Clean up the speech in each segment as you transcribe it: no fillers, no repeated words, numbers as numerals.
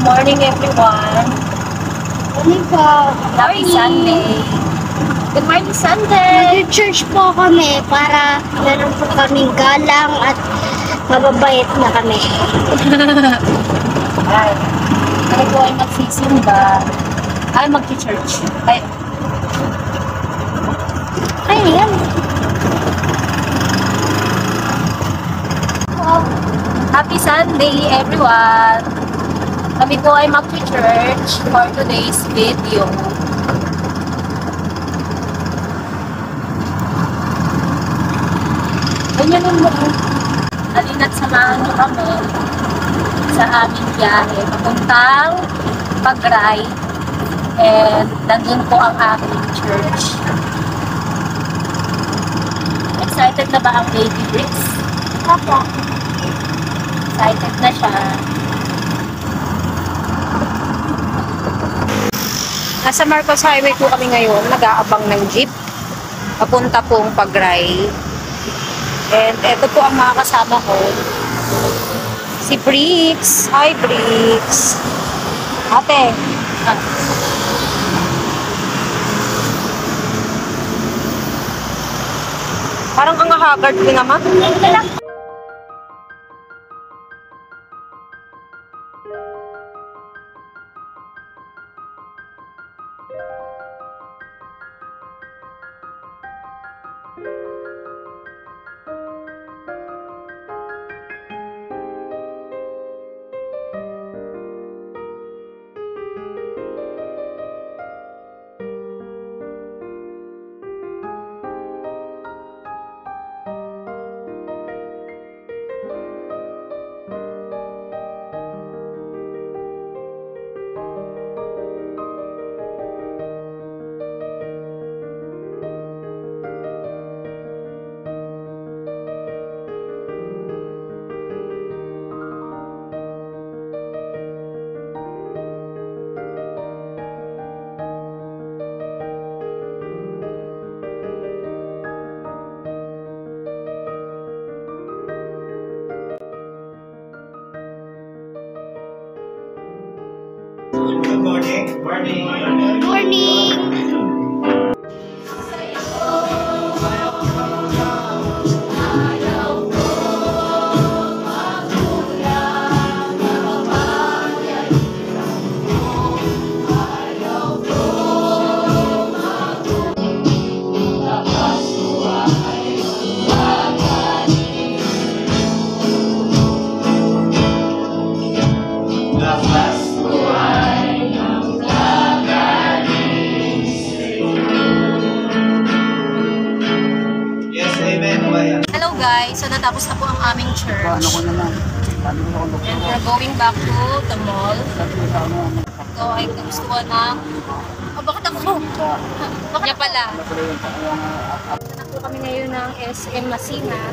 morning, everyone. Morning po. Happy Sunday. Good morning, Sunday. Nag-church po kami para meron po kaming galang at mababait na kami. Ay, kami po ay magsisimba. Ay, mag-church. Ay, yan. Happy Sunday, everyone. Kami po ay mag-church for today's video. Ganyan mo. Halina't samahan niyo kami sa aming biyahe papuntang Pagray, and nandun po ang aming church. Excited na ba ang baby Bricks? Papa. Excited na siya. Nasa Marcos Highway po kami ngayon, nag-aabang ng jeep papunta pong Pagray. And eto po ang mga kasama ko. Si Bricks. Hi, Bricks. Ate. Parang ang haggard ko naman. Good morning. Morning. Morning. Yes, amen. Why? Hello guys, so natapos na po ang aming church. And we're going back to the mall. So ay gustuhan ng... Oh, bakit ako mo? Bakit pala? Punta po kami ngayon ng SM Masina.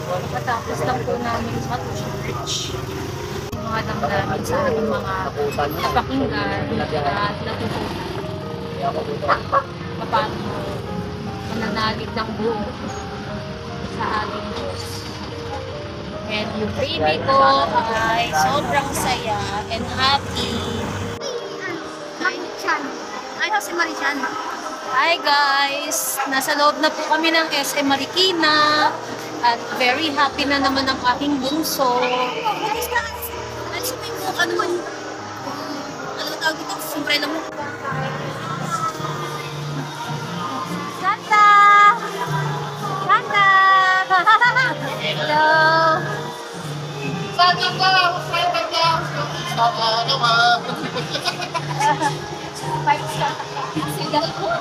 Matapos lang po namin mag-church. Yung mga damdamin sa aming mga napakinggan at natutunan. Paano mananalig ng buo sa ating Diyos. And yung baby ko ay sobrang saya and happy. Marichan. Ay, si Marichan. Hi guys! Nasa loob na po kami ng SM Marikina at very happy na naman ang aking bunso. Alis mo yung ano mo. Ano tawag ito? Siyempre lang mo. Santa! Santa! Hello! Santa Claus! Santa Claus! Sama naman! 5 star. Sigal ko.